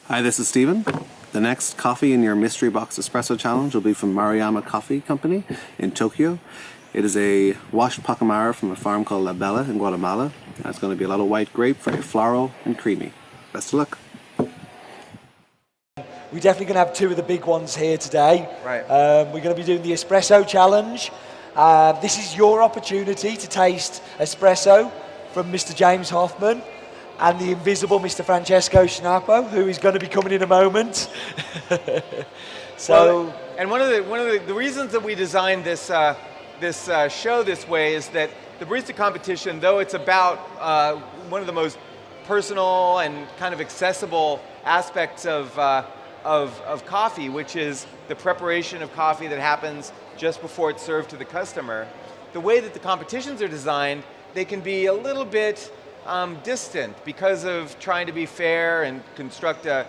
Hi, this is Stephen. The next coffee in your Mystery Box Espresso Challenge will be from Maruyama Coffee Company in Tokyo. It is a washed pakamara from a farm called La Bella in Guatemala. It's going to be a lot of white grape, very floral and creamy. Best of luck. We're definitely going to have two of the big ones here today. Right. We're going to be doing the Espresso Challenge. This is your opportunity to taste espresso from Mr. James Hoffmann and the invisible Mr. Francesco Sanapo, who is going to be coming in a moment. So, well, and one of the reasons that we designed this show this way is that the barista competition, though it's about one of the most personal and kind of accessible aspects of coffee, which is the preparation of coffee that happens just before it's served to the customer. The way that the competitions are designed, they can be a little bit distant because of trying to be fair and construct a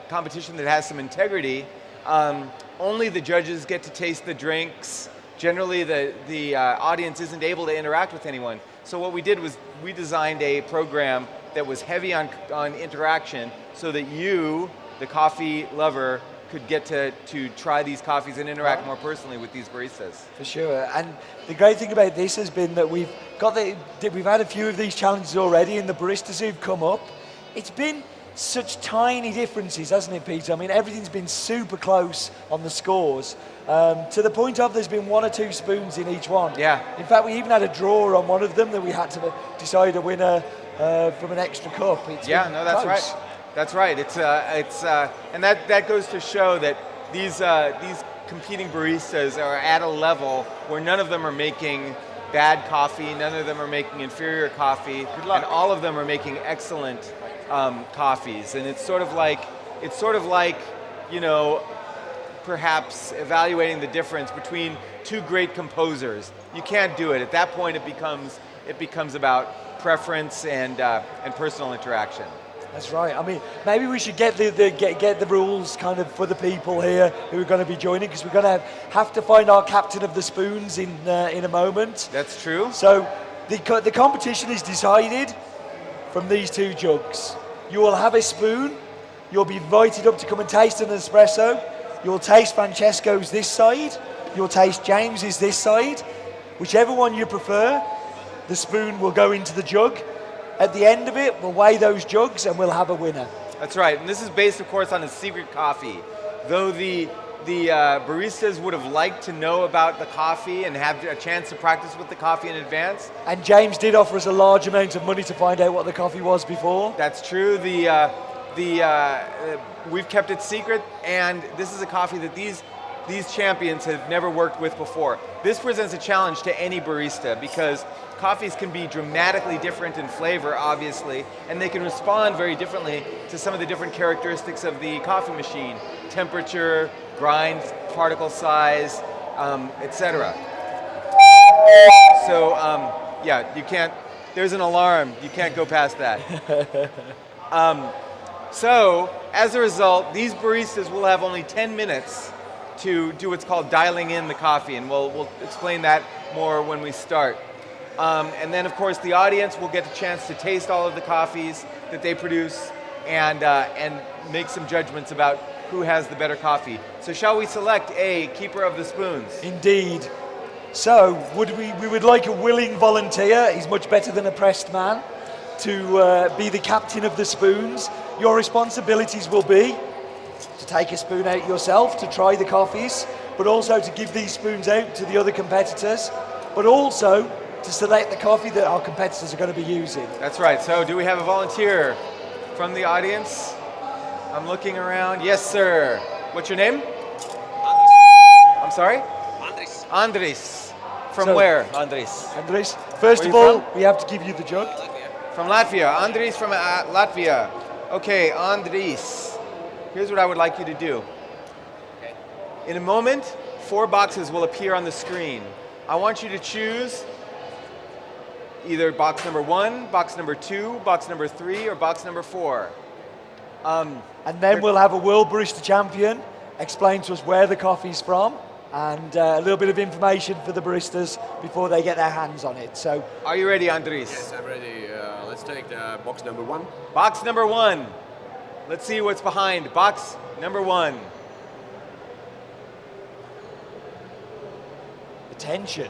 competition that has some integrity. Only the judges get to taste the drinks. Generally, the audience isn't able to interact with anyone. So what we did was we designed a program that was heavy on interaction so that you, the coffee lover, could get to try these coffees and interact more personally with these baristas. For sure, and the great thing about this has been that we've had a few of these challenges already, and the baristas who've come up, it's been such tiny differences, hasn't it, Peter? I mean, everything's been super close on the scores, to the point of there's been one or two spoons in each one. Yeah. In fact, we even had a draw on one of them that we had to decide a winner from an extra cup. That's right. That's right. And that goes to show that these competing baristas are at a level where none of them are making bad coffee, none of them are making inferior coffee, and all of them are making excellent coffees. And it's sort of like, you know, perhaps evaluating the difference between two great composers. You can't do it. At that point, it becomes about preference and personal interaction. That's right. I mean, maybe we should get the rules kind of for the people here who are going to be joining, because we're going to have to find our captain of the spoons in a moment. That's true. So the competition is decided from these two jugs. You will have a spoon. You'll be invited up to come and taste an espresso. You'll taste Francesco's this side. You'll taste James's this side. Whichever one you prefer, the spoon will go into the jug. At the end of it, we'll weigh those jugs and we'll have a winner. That's right, and this is based, of course, on a secret coffee. Though the baristas would have liked to know about the coffee and have a chance to practice with the coffee in advance. And James did offer us a large amount of money to find out what the coffee was before. That's true. We've kept it secret, and this is a coffee that these champions have never worked with before. This presents a challenge to any barista because coffees can be dramatically different in flavor, obviously, and they can respond very differently to some of the different characteristics of the coffee machine: temperature, grind, particle size, etc. So, yeah, you can't. There's an alarm. You can't go past that. So, as a result, these baristas will have only 10 minutes to do what's called dialing in the coffee, and we'll explain that more when we start. And then, of course, the audience will get the chance to taste all of the coffees that they produce and make some judgments about who has the better coffee. So shall we select a keeper of the spoons? Indeed. So we would like a willing volunteer. He's much better than a pressed man, to be the captain of the spoons. Your responsibilities will be to take a spoon out yourself, to try the coffees, but also to give these spoons out to the other competitors, but also to select the coffee that our competitors are going to be using. That's right. So do we have a volunteer from the audience? I'm looking around. Yes, sir. What's your name? I'm sorry? Andres. Andres. From So- where, Andres? Andres, first Where of you all, from? we have to give you the jug. From Latvia. Andres from Latvia. Okay, Andres. Here's what I would like you to do. Okay. In a moment, 4 boxes will appear on the screen. I want you to choose either box number 1, box number 2, box number 3, or box number 4. And then we'll have a World Barista Champion explain to us where the coffee's from and a little bit of information for the baristas before they get their hands on it. So Are you ready, Andres? Yes, I'm ready. Let's take the box number 1. Box number 1. Let's see what's behind box number 1. attention.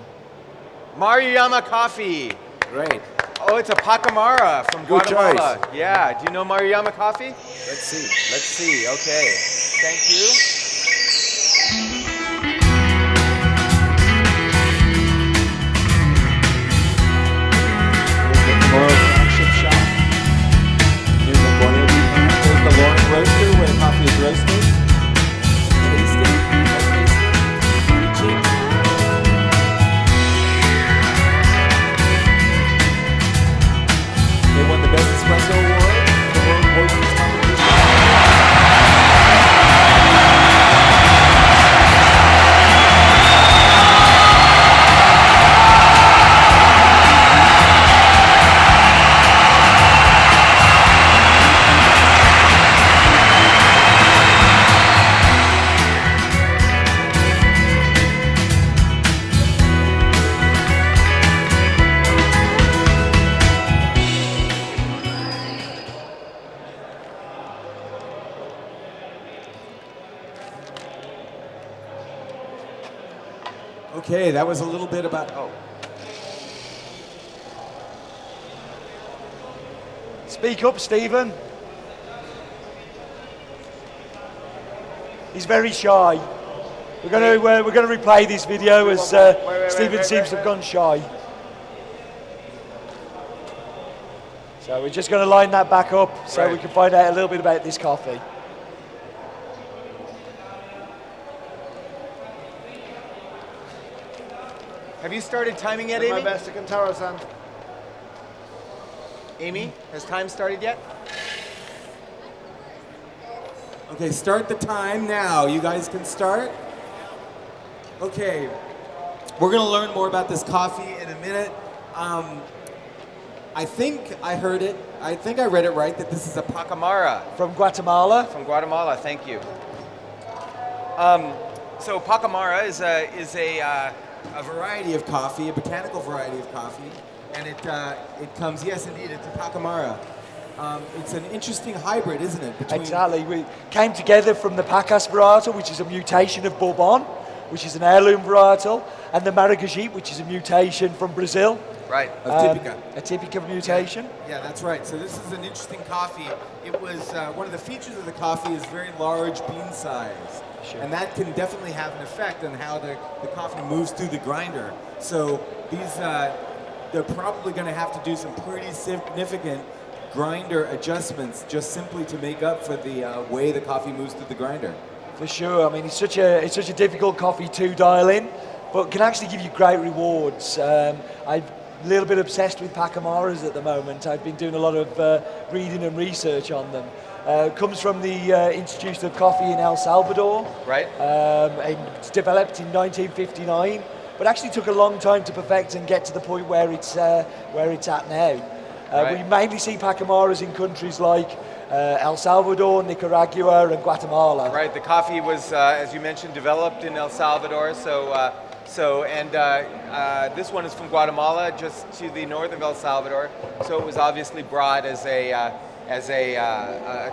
Maruyama coffee. Great. Oh, it's a pakamara from Good Guatemala. choice. Yeah. Do you know Maruyama coffee? Let's see. Let's see. Okay. Thank you. There's the Lauren roaster where the coffee is roasted. They won the Best Espresso Award at the World Voices Competition. Okay, that was a little bit about. Oh, Speak up, Stephen. He's very shy. We're going to replay this video as Stephen seems to have gone shy. So we're just going to line that back up so we Right. can find out a little bit about this coffee. Have you started timing yet, My Amy? best to Kantara-san. Amy, has time started yet? okay, start the time now. You guys can start. Okay, we're gonna learn more about this coffee in a minute. I think I heard it. I think I read it right that this is a Pakamara From Guatemala. from Guatemala. Thank you. So Pakamara is a variety of coffee, a botanical variety of coffee, and it comes. Yes, indeed, it's a Pacamara. It's an interesting hybrid, isn't it? Between Exactly. We came together from the Pacas varietal, which is a mutation of Bourbon, which is an heirloom varietal, and the Maracujá, which is a mutation from Brazil. right. of Typica. A typical mutation. Yeah, that's right. So this is an interesting coffee. It was one of the features of the coffee is very large bean size, and that can definitely have an effect on how the coffee moves through the grinder. So these they're probably going to have to do some pretty significant grinder adjustments just simply to make up for the way the coffee moves through the grinder. For sure. I mean, it's such a difficult coffee to dial in, but can actually give you great rewards. I'm a little bit obsessed with Pacamaras at the moment. I've been doing a lot of reading and research on them. Comes from the Institute of Coffee in El Salvador. Right. It's developed in 1959, but actually took a long time to perfect and get to the point where it's at now. Right. We mainly see Pacamaras in countries like El Salvador, Nicaragua, and Guatemala. Right. The coffee was, as you mentioned, developed in El Salvador. This one is from Guatemala, just to the north of El Salvador. So it was obviously brought as a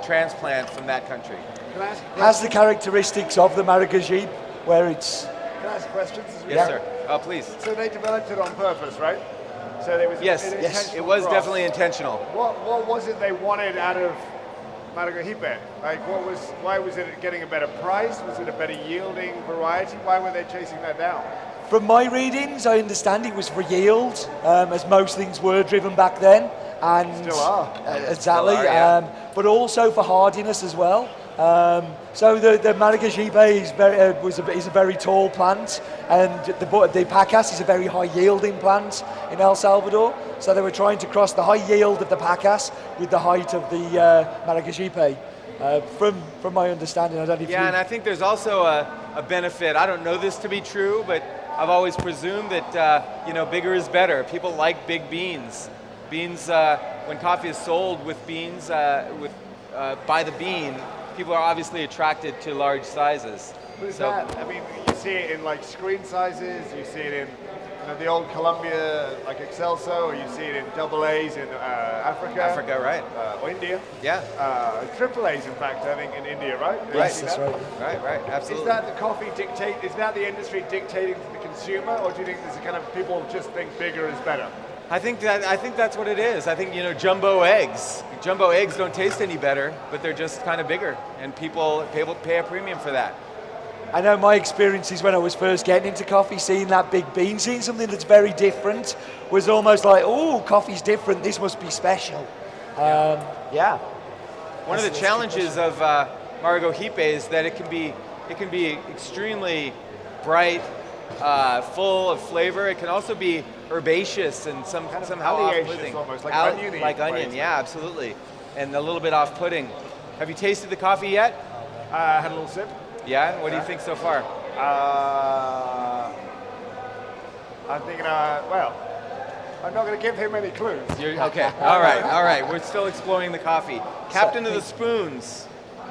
transplant from that country. Can I ask a Has the characteristics of the Maracujá, where it's Can I ask questions? Yes, sir. Oh, please. So they developed it on purpose, right? So there was Yes, an yes, intentional it was cross. definitely intentional. What was it they wanted out of Maragahipe? Like, why was it getting a better price? Was it a better yielding variety? Why were they chasing that down? From my readings, I understand it was for yield, as most things were driven back then. And Still are. Exactly. Still are, yeah. But also for hardiness as well. So the Maragahipe is a very tall plant, and the Pacas is a very high yielding plant in El Salvador. So they were trying to cross the high yield of the Pacas with the height of the Maragahipe. From my understanding, I don't know if Yeah, and I think there's also a benefit. I don't know this to be true, but I've always presumed that bigger is better. People like big beans. Beans, when coffee is sold with beans, by the bean, people are obviously attracted to large sizes. But is that, I mean, you see it in like screen sizes, you see it in the old Columbia, like Excelso, or you see it in double A's in Africa. Africa, right? Or India. Yeah. Triple A's, in fact, I think, in India, right? Have you Right. seen that's that? right. Right, absolutely. Is that the coffee dictate? Is that the industry dictating to the consumer, or do you think there's a kind of people just think bigger is better? I think that's what it is. I think jumbo eggs don't taste any better, but they're just kind of bigger, and people pay a premium for that. I know my experiences when I was first getting into coffee, seeing that big bean, seeing something that's very different, was almost like, oh, coffee's different, this must be special. Yeah. One of the challenges of Maragahipe is that it can be extremely bright, full of flavor. It can also be herbaceous and somehow alliaceous off-putting. almost, like oniony. Like onion, yeah, absolutely, and a little bit off-putting. Have you tasted the coffee yet? I had a little sip. Yeah. What do you think so far? I'm thinking, well, I'm not going to give him any clues. Okay. All right. We're still exploring the coffee. Captain of the spoons.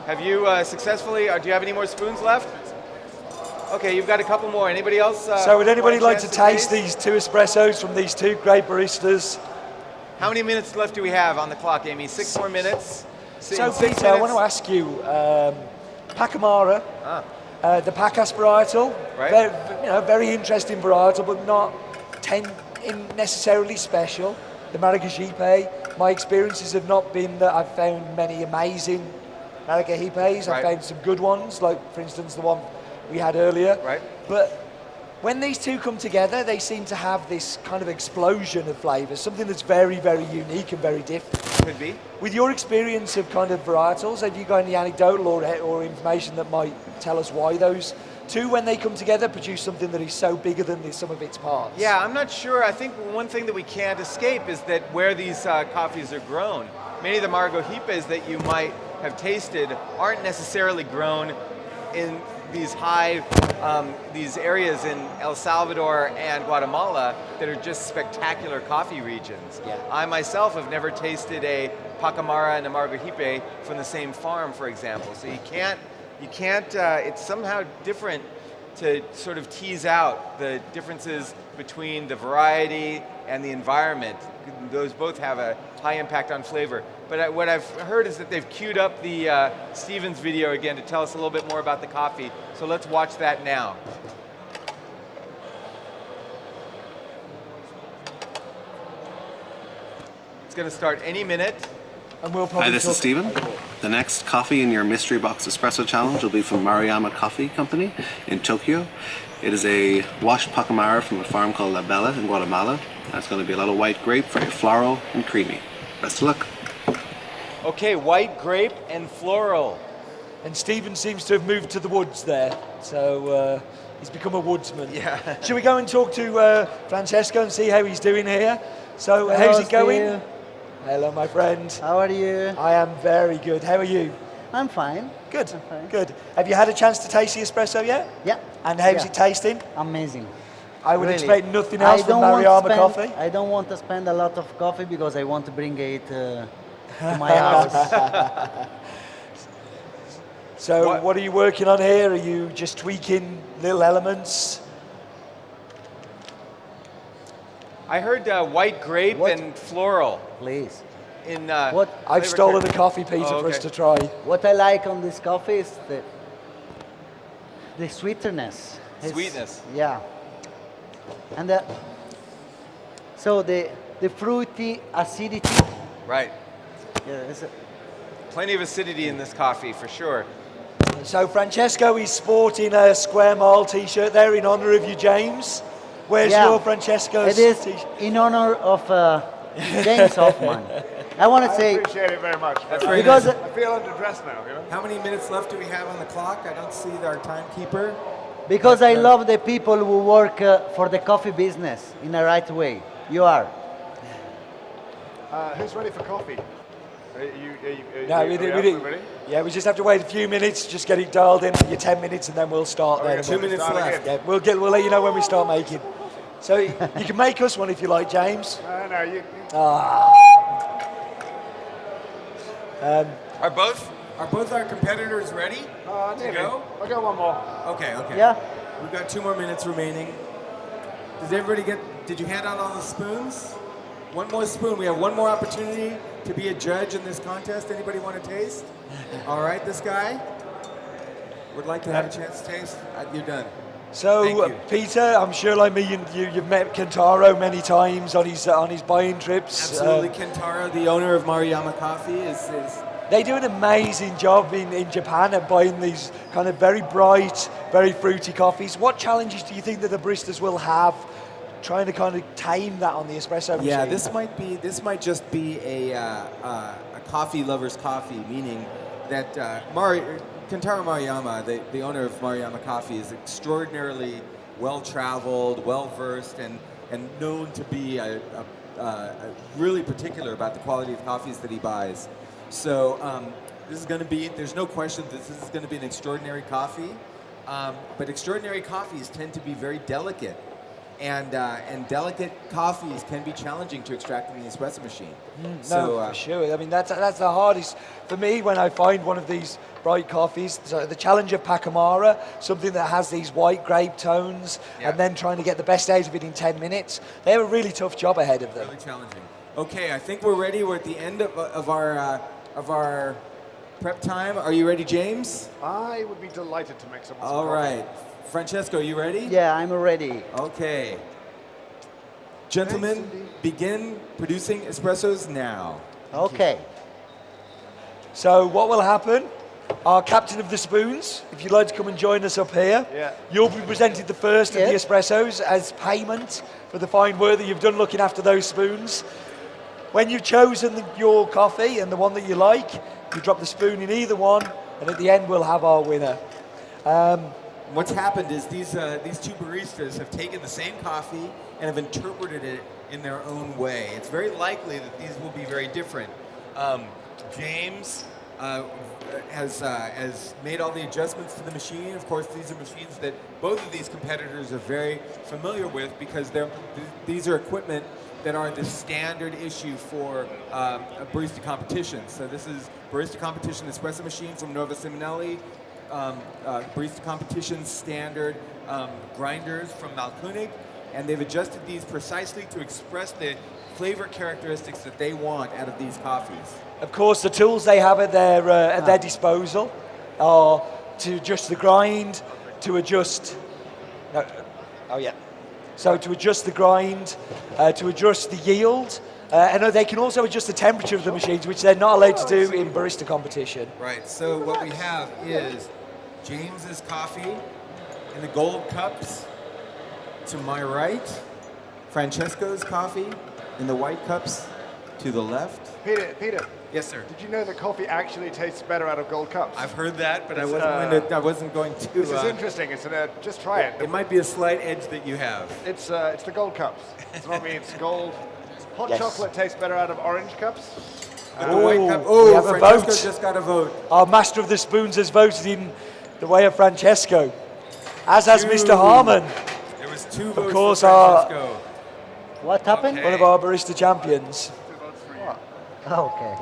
Have you successfully? Or do you have any more spoons left? Okay, you've got a couple more. Anybody else? So would anybody want a like to chance taste these two espressos from these two great baristas? How many minutes left do we have on the clock, Amy? 6 more minutes. So Peter, I want to ask you, pakamara, the Pacas varietal, Right. very interesting varietal, but not necessarily special. The Maragahipe, my experiences have not been that I've found many amazing Maragahipes. I've Right. found some good ones, like for instance the one we had earlier. Right. But when these two come together, they seem to have this kind of explosion of flavors, something that's very, very unique and very different. Could be. With your experience of kind of varietals, have you got any anecdotal or information that might tell us why those two, when they come together, produce something that is so bigger than the sum of its parts? Yeah, I'm not sure. I think one thing that we can't escape is that where these coffees are grown, many of the Maragahipes that you might have tasted aren't necessarily grown in these areas in El Salvador and Guatemala that are just spectacular coffee regions. Yeah. I myself have never tasted a pakamara and a Maragahipe from the same farm, for example. So you can't. It's somehow different to sort of tease out the differences between the variety and the environment. Those both have a high impact on flavor. But what I've heard is that they've queued up the Stevens video again to tell us a little bit more about the coffee. So let's watch that now. It's going to start any minute. And we'll probably Hi, this is Stephen. The next coffee in your mystery box espresso challenge will be from Maruyama Coffee Company in Tokyo. It is a washed pakamara from a farm called La Bella in Guatemala. That's going to be a lot of white grape, very floral and creamy. Best of luck. Okay, white grape and floral. And Stephen seems to have moved to the woods there, so he's become a woodsman. Yeah. Shall we go and talk to Francesco and see how he's doing here? So, Hello, how's it going? Steve. Hello, my friend. How are you? I am very good. How are you? I'm fine. Good, I'm fine. good. Have you had a chance to taste the espresso yet? Yeah. And how's Yeah. it tasting? Amazing. I would Really. expect nothing else from want to Maruyama spend- Coffee. I don't want to spend a lot of coffee because I want to bring it to my house. So what are you working on here? Are you just tweaking little elements? I heard white grape What? and floral Please. in. What I've flavor stolen chart. a coffee, Peter, Oh, for us okay. to try. What I like on this coffee is the sweetness. Sweetness. Yeah. And so the fruity acidity. Right. Yeah, plenty of acidity in this coffee for sure. So Francesco is sporting a Square Mile t-shirt there in honor of you, James. Where's your Francesco's It is t-shirt? in honor of James Hoffmann. I want to I say, appreciate it very much. very because I feel underdressed now, you know? How many minutes left do we have on the clock? I don't see our timekeeper. because I love the people who work for the coffee business in the right way. You are. Who's ready for coffee? No, we did. Ready? Yeah, we just have to wait a few minutes, just get it dialed in for your 10 minutes, and then we'll start Okay, then. 2 minutes Start left. again. Yeah, we'll let you know when we start making. So you can make us one if you like, James. No, you. Are both? Are both our competitors ready to Nearly. go? I'll go one more. Okay. Yeah. We've got 2 more minutes remaining. Does everybody did you hand out all the spoons? One more spoon. We have one more opportunity to be a judge in this contest. Anybody want to taste? All right, this guy would like to have a chance to taste. You're done. So Thank you. Peter, I'm sure like me and you've met Kentaro many times on his buying trips. Absolutely, Kentaro, the owner of Maruyama Coffee, is They do an amazing job in Japan at buying these kind of very bright, very fruity coffees. What challenges do you think that the baristas will have trying to kind of tame that on the espresso machine? Yeah, this might just be a coffee lover's coffee, meaning that Kentaro Maruyama, the owner of Maruyama Coffee, is extraordinarily well-traveled, well-versed, and known to be really particular about the quality of coffees that he buys. So this is going to be, there's no question that this is going to be an extraordinary coffee, but extraordinary coffees tend to be very delicate. And delicate coffees can be challenging to extract in the espresso machine. For sure. I mean, that's the hardest for me when I find one of these bright coffees. So the challenge of pakamara, something that has these white grape tones, and then trying to get the best out of it in 10 minutes. They have a really tough job ahead of them. Really challenging. Okay, I think we're ready. We're at the end of our prep time. Are you ready, James? I would be delighted to make some. All right. Francesco, you ready? Yeah, I'm ready. Okay. Gentlemen, begin producing espressos now. Okay. So what will happen? Our captain of the spoons, if you'd like to come and join us up here, you'll be presented the first of the espressos as payment for the fine work that you've done looking after those spoons. When you've chosen your coffee and the one that you like, you drop the spoon in either one, and at the end we'll have our winner. What's happened is these two baristas have taken the same coffee and have interpreted it in their own way. It's very likely that these will be very different. James has made all the adjustments to the machine. Of course, these are machines that both of these competitors are very familiar with because these are equipment that are the standard issue for a barista competition. So this is barista competition espresso machine from Nova Simonelli. Barista competition standard grinders from Malkunig, and they've adjusted these precisely to express the flavor characteristics that they want out of these coffees. Of course, the tools they have at their disposal are to adjust the grind, to adjust. So to adjust the grind, to adjust the yield, and they can also adjust the temperature of the machines, which they're not allowed to do in barista competition. Right. So what we have is James's coffee in the gold cups to my right, Francesco's coffee in the white cups to the left. Peter. Yes, sir. Did you know that coffee actually tastes better out of gold cups? I've heard that, but I It's, wasn't going to. This is interesting. Just try it. It might be a slight edge that you have. It's the gold cups. It's not me. It's gold. Hot chocolate tastes better out of orange cups. But the white cup. we have a Francesco vote. just got a vote. Our master of the spoons has voted in the way of Francesco, as has Mr. Harmon, There was 2 votes course, for Francesco. What happened? one of our barista champions. Okay.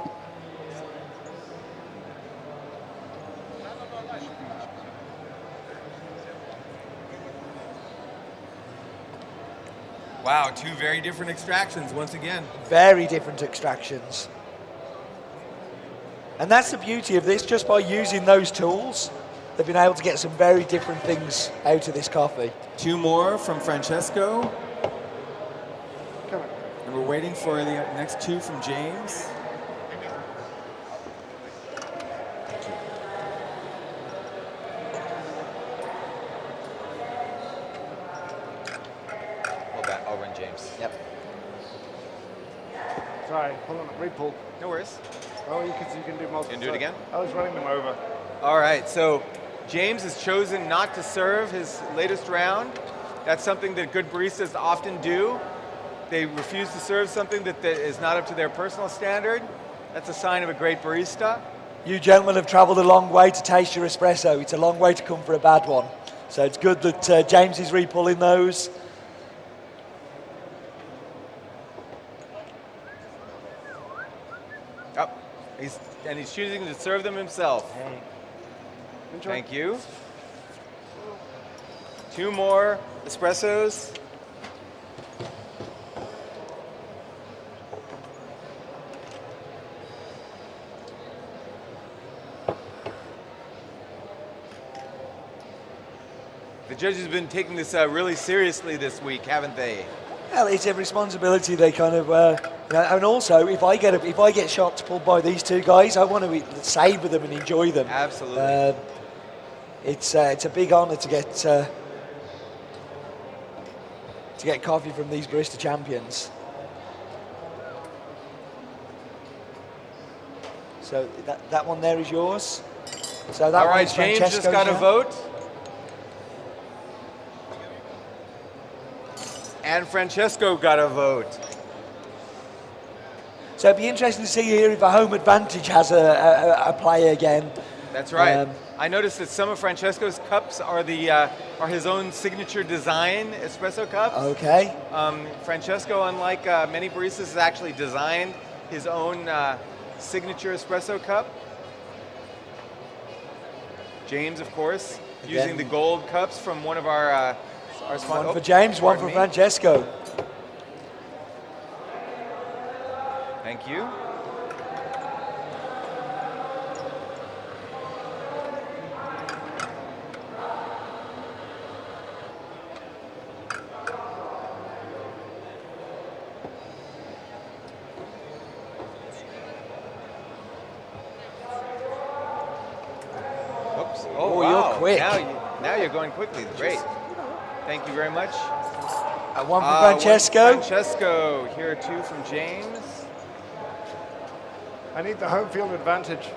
Wow, 2 very different extractions once again. Very different extractions. And that's the beauty of this. Just by using those tools, they've been able to get some very different things out of this coffee. 2 more from Francesco. Come on. And we're waiting for the next 2 from James. James. Yep. Sorry, hold on, repull. No worries. Oh, you can do multiple. Can you do it again? I was running them over. All right, so James has chosen not to serve his latest round. That's something that good baristas often do. They refuse to serve something that is not up to their personal standard. That's a sign of a great barista. You gentlemen have travelled a long way to taste your espresso. It's a long way to come for a bad one. So it's good that James is repulling those. Oh, he's choosing to serve them himself. Enjoy. Thank you. 2 more espressos. The judges have been taking this really seriously this week, haven't they? Well, it's a responsibility they kind of, and also if I get shots pulled by these two guys, I want to savour them and enjoy them. Absolutely. It's a big honour to get coffee from these barista champions. So that one there is yours. So that All right, one's James just Francesco's got a now. vote. And Francesco got a vote. So it'd be interesting to see here if a home advantage has a play again. That's right. I noticed that some of Francesco's cups are are his own signature design espresso cups. Okay. Francesco, unlike many baristas, has actually designed his own signature espresso cup. James, of course, using the gold cups from one of our sponsors. One for James, one for Francesco. Thank you. Oops. Oh, wow. You're quick. Now you're going quickly. Great. Thank you very much. One for Francesco. Francesco. Here are 2 from James. I need the home field advantage.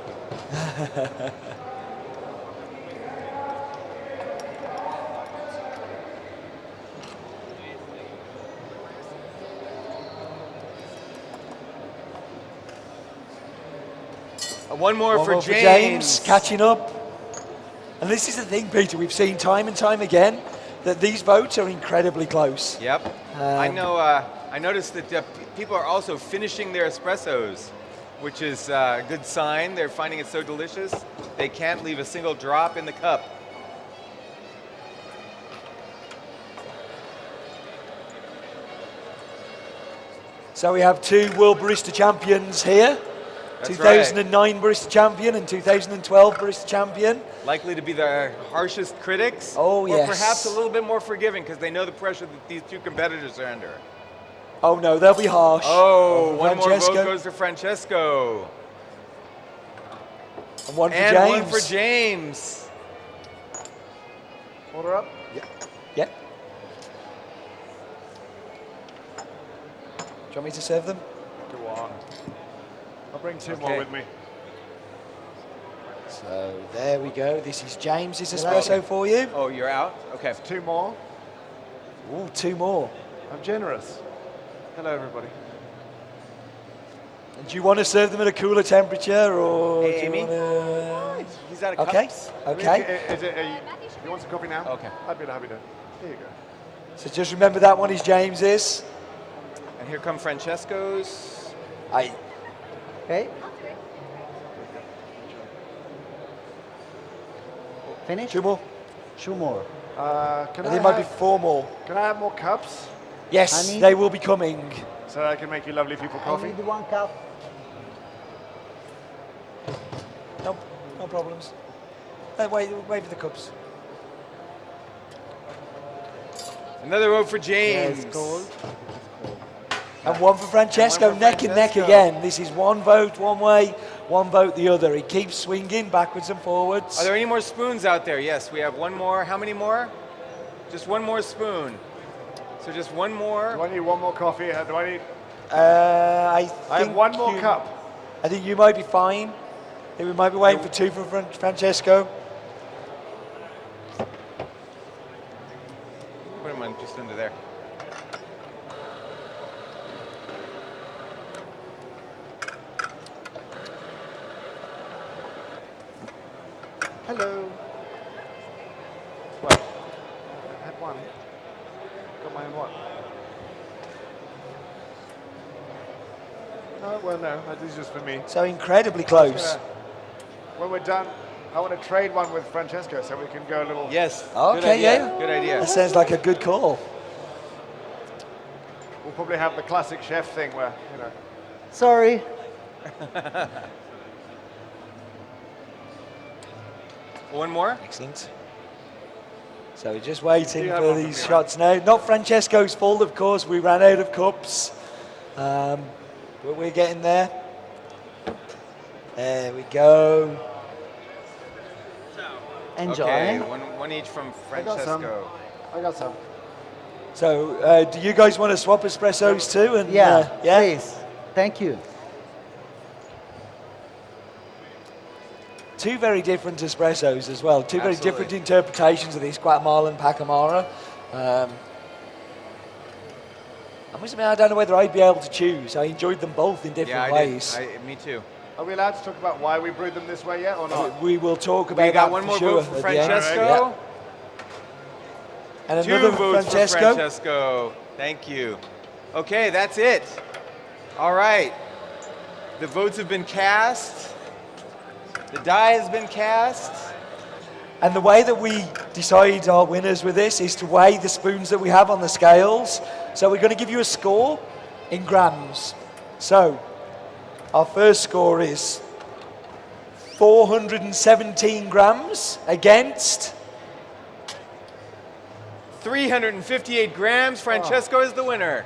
One more for One more James. catching up. And this is the thing, Peter, we've seen time and time again that these votes are incredibly close. Yep. I know. I noticed that people are also finishing their espressos, which is a good sign. They're finding it so delicious they can't leave a single drop in the cup. So we have 2 World Barista Champions here. That's 2009 Barista Champion and 2012 Barista Champion. Likely to be the harshest critics. Oh, or yes. perhaps a little bit more forgiving because they know the pressure that these 2 competitors are under. Oh no, they'll be harsh. Oh, One one for more vote Francesco. goes to Francesco. And one for And James. one for James. Order up. Yep. Do you want me to serve them? Go on. I'll bring 2 Okay. more with me. So there we go. This is James's espresso for you. Oh, you're out? Okay. 2 more. Ooh, 2 more. I'm generous. Hello, everybody. And do you want to serve them at a cooler temperature, or Hey, do you Amy. want to? He's out of Okay. cups. Okay. You want some coffee now? Okay. Happy to. Here you go. So just remember that one is James's. And here come Francesco's. Okay. Finish? 2 more. 2 more. Can And I there might be have, 4 more. Can I have more cups Yes, I need- they will be coming. so I can make you lovely people I coffee? need 1 cup. No, no problems. Wait for the cups. Another vote for James. Yes, cold. And one for Francesco, And one for neck and neck Francesco. again. This is 1 vote one way, 1 vote the other. He keeps swinging backwards and forwards. Are there any more spoons out there? Yes, we have 1 more. How many more? Just 1 more spoon. So just one more. Do I need one more coffee? Do I need? I I have one more cup. I think you might be fine. I think we might be waiting for two from Francesco. Put them on just under there. Hello. Well, I had one. Got mine what? No, well, no. This is just for me. So incredibly close. When we're done, I want to trade one with Francesco so we can go a little. Yes. Okay, Good idea. yeah. Good idea. That sounds like a good call. We'll probably have the classic chef thing where, you know. Sorry. One more. Excellent. So we're just waiting You have for one for these me, shots now. Not Francesco's fault, of course. We ran out of cups. But we're getting there. There we go. Enjoy. Okay, one each from I got some. Francesco. I got some. So do you guys want to swap espressos too? And, Yeah, yeah. please. Thank you. Two very different espressos as well. Two very Absolutely. different interpretations of this Guatemala and pakamara. I must admit, I don't know whether I'd be able to choose. I enjoyed them both in different Yeah, I ways. did. Me too. Are we allowed to talk about why we brewed them this way yet or not? We will talk about We got that one for more sure vote for at the end. Francesco. Yeah. And Two another votes Francesco. for Francesco. Thank you. Okay, that's it. All right. The votes have been cast. The die has been cast. And the way that we decide our winners with this is to weigh the spoons that we have on the scales. So we're going to give you a score in grams. So our first score is 417 grams against 358 grams. Francesco is the winner.